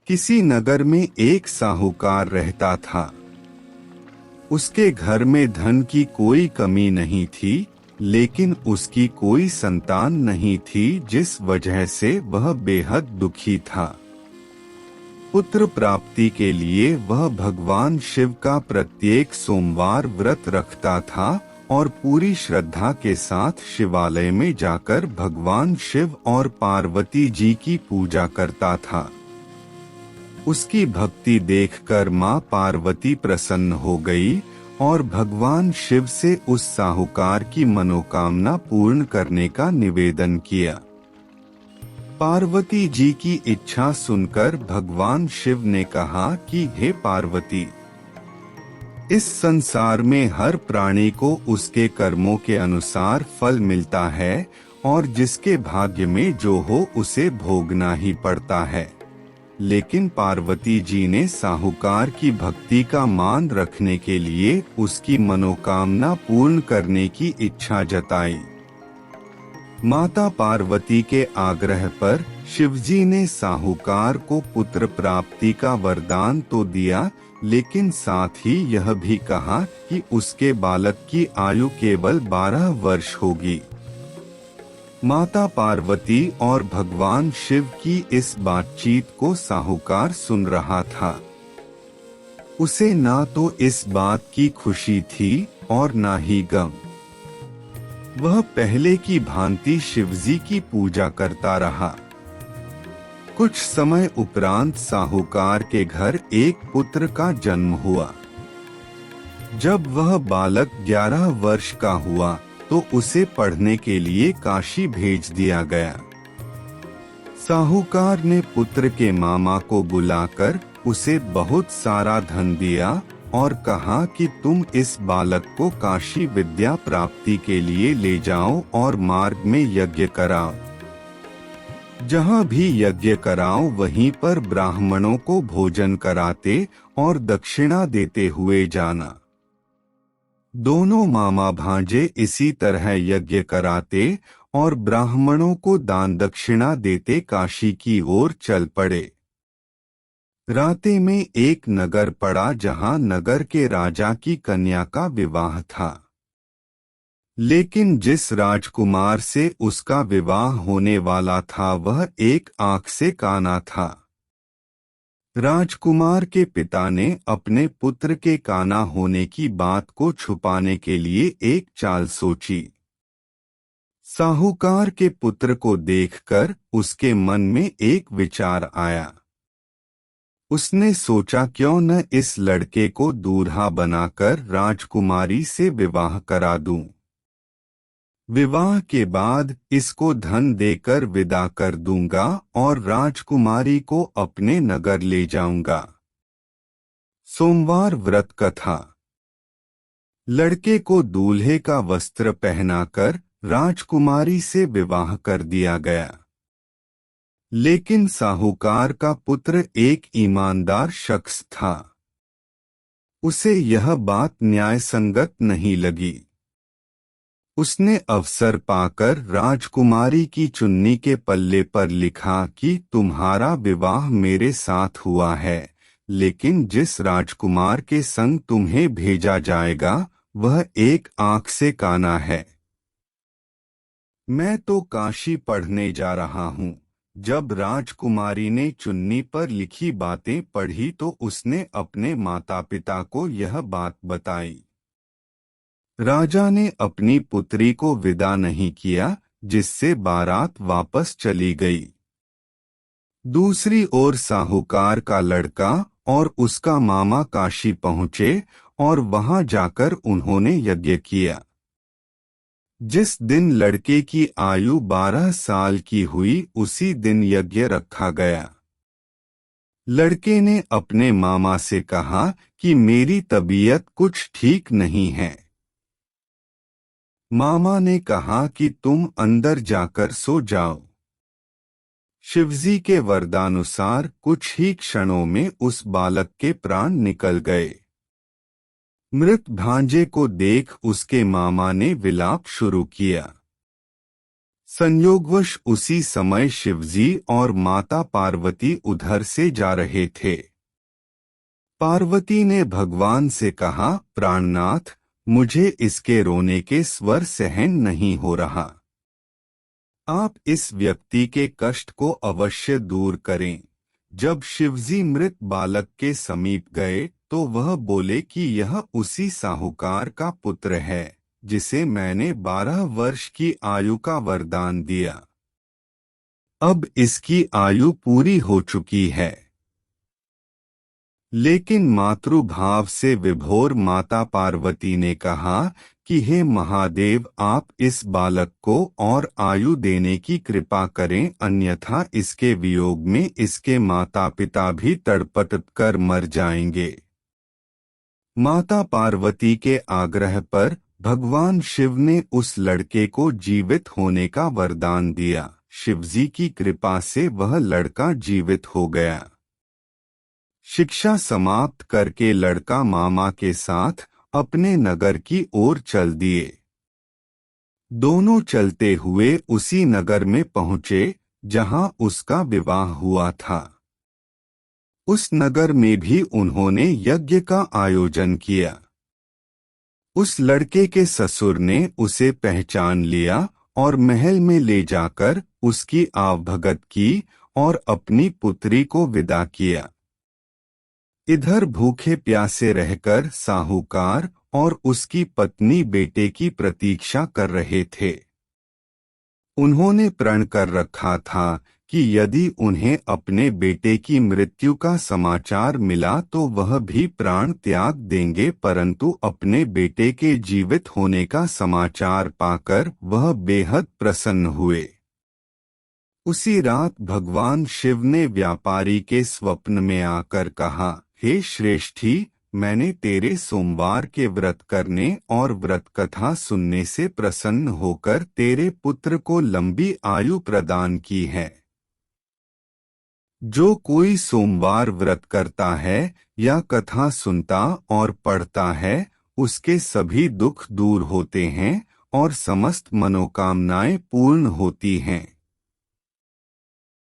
किसी नगर में एक साहूकार रहता था। उसके घर में धन की कोई कमी नहीं थी, लेकिन उसकी कोई संतान नहीं थी, जिस वजह से वह बेहद दुखी था। पुत्र प्राप्ति के लिए वह भगवान शिव का प्रत्येक सोमवार व्रत रखता था और पूरी श्रद्धा के साथ शिवालय में जाकर भगवान शिव और पार्वती जी की पूजा करता था। उसकी भक्ति देखकर मां पार्वती प्रसन्न हो गई और भगवान शिव से उस साहूकार की मनोकामना पूर्ण करने का निवेदन किया। पार्वती जी की इच्छा सुनकर भगवान शिव ने कहा कि हे पार्वती, इस संसार में हर प्राणी को उसके कर्मों के अनुसार फल मिलता है और जिसके भाग्य में जो हो उसे भोगना ही पड़ता है। लेकिन पार्वती जी ने साहूकार की भक्ति का मान रखने के लिए उसकी मनोकामना पूर्ण करने की इच्छा जताई। माता पार्वती के आग्रह पर शिवजी ने साहूकार को पुत्र प्राप्ति का वरदान तो दिया, लेकिन साथ ही यह भी कहा कि उसके बालक की आयु केवल 12 वर्ष होगी। माता पार्वती और भगवान शिव की इस बातचीत को साहूकार सुन रहा था। उसे ना तो इस बात की खुशी थी और ना ही गम। वह पहले की भांति शिवजी की पूजा करता रहा। कुछ समय उपरांत साहूकार के घर एक पुत्र का जन्म हुआ। जब वह बालक 11 वर्ष का हुआ तो उसे पढ़ने के लिए काशी भेज दिया गया। साहूकार ने पुत्र के मामा को बुलाकर उसे बहुत सारा धन दिया और कहा कि तुम इस बालक को काशी विद्या प्राप्ति के लिए ले जाओ और मार्ग में यज्ञ कराओ। जहाँ भी यज्ञ कराओ वहीं पर ब्राह्मणों को भोजन कराते और दक्षिणा देते हुए जाना। दोनों मामा भांजे इसी तरह यज्ञ कराते और ब्राह्मणों को दान दक्षिणा देते काशी की ओर चल पड़े। राते में एक नगर पड़ा जहां नगर के राजा की कन्या का विवाह था। लेकिन जिस राजकुमार से उसका विवाह होने वाला था वह एक आंख से काना था। राजकुमार के पिता ने अपने पुत्र के काना होने की बात को छुपाने के लिए एक चाल सोची। साहूकार के पुत्र को देखकर उसके मन में एक विचार आया। उसने सोचा क्यों न इस लड़के को दूल्हा बनाकर राजकुमारी से विवाह करा दूं। विवाह के बाद इसको धन देकर विदा कर दूंगा और राजकुमारी को अपने नगर ले जाऊंगा। सोमवार व्रत कथा। लड़के को दूल्हे का वस्त्र पहनाकर राजकुमारी से विवाह कर दिया गया। लेकिन साहूकार का पुत्र एक ईमानदार शख्स था। उसे यह बात न्यायसंगत नहीं लगी। उसने अवसर पाकर राजकुमारी की चुन्नी के पल्ले पर लिखा कि तुम्हारा विवाह मेरे साथ हुआ है, लेकिन जिस राजकुमार के संग तुम्हें भेजा जाएगा वह एक आंख से काना है। मैं तो काशी पढ़ने जा रहा हूँ। जब राजकुमारी ने चुन्नी पर लिखी बातें पढ़ी तो उसने अपने माता पिता को यह बात बताई। राजा ने अपनी पुत्री को विदा नहीं किया, जिससे बारात वापस चली गई। दूसरी ओर साहूकार का लड़का और उसका मामा काशी पहुँचे और वहां जाकर उन्होंने यज्ञ किया। जिस दिन लड़के की आयु 12 साल की हुई उसी दिन यज्ञ रखा गया। लड़के ने अपने मामा से कहा कि मेरी तबीयत कुछ ठीक नहीं है। मामा ने कहा कि तुम अंदर जाकर सो जाओ। शिवजी के वरदानुसार कुछ ही क्षणों में उस बालक के प्राण निकल गए। मृत भांजे को देख उसके मामा ने विलाप शुरू किया। संयोगवश उसी समय शिवजी और माता पार्वती उधर से जा रहे थे। पार्वती ने भगवान से कहा, प्राणनाथ, मुझे इसके रोने के स्वर सहन नहीं हो रहा। आप इस व्यक्ति के कष्ट को अवश्य दूर करें। जब शिवजी मृत बालक के समीप गए तो वह बोले कि यह उसी साहूकार का पुत्र है जिसे मैंने 12 वर्ष की आयु का वरदान दिया। अब इसकी आयु पूरी हो चुकी है। लेकिन मातृभाव से विभोर माता पार्वती ने कहा कि हे महादेव, आप इस बालक को और आयु देने की कृपा करें, अन्यथा इसके वियोग में इसके माता पिता भी तड़पट कर मर जाएंगे। माता पार्वती के आग्रह पर भगवान शिव ने उस लड़के को जीवित होने का वरदान दिया। शिवजी की कृपा से वह लड़का जीवित हो गया। शिक्षा समाप्त करके लड़का मामा के साथ अपने नगर की ओर चल दिए। दोनों चलते हुए उसी नगर में पहुंचे जहां उसका विवाह हुआ था। उस नगर में भी उन्होंने यज्ञ का आयोजन किया। उस लड़के के ससुर ने उसे पहचान लिया और महल में ले जाकर उसकी आवभगत की और अपनी पुत्री को विदा किया। इधर भूखे प्यासे रहकर साहूकार और उसकी पत्नी बेटे की प्रतीक्षा कर रहे थे। उन्होंने प्रण कर रखा था कि यदि उन्हें अपने बेटे की मृत्यु का समाचार मिला तो वह भी प्राण त्याग देंगे, परंतु अपने बेटे के जीवित होने का समाचार पाकर वह बेहद प्रसन्न हुए। उसी रात भगवान शिव ने व्यापारी के स्वप्न में आकर कहा, हे श्रेष्ठी, मैंने तेरे सोमवार के व्रत करने और व्रत कथा सुनने से प्रसन्न होकर तेरे पुत्र को लंबी आयु प्रदान की है। जो कोई सोमवार व्रत करता है या कथा सुनता और पढ़ता है, उसके सभी दुख दूर होते हैं और समस्त मनोकामनाएं पूर्ण होती हैं।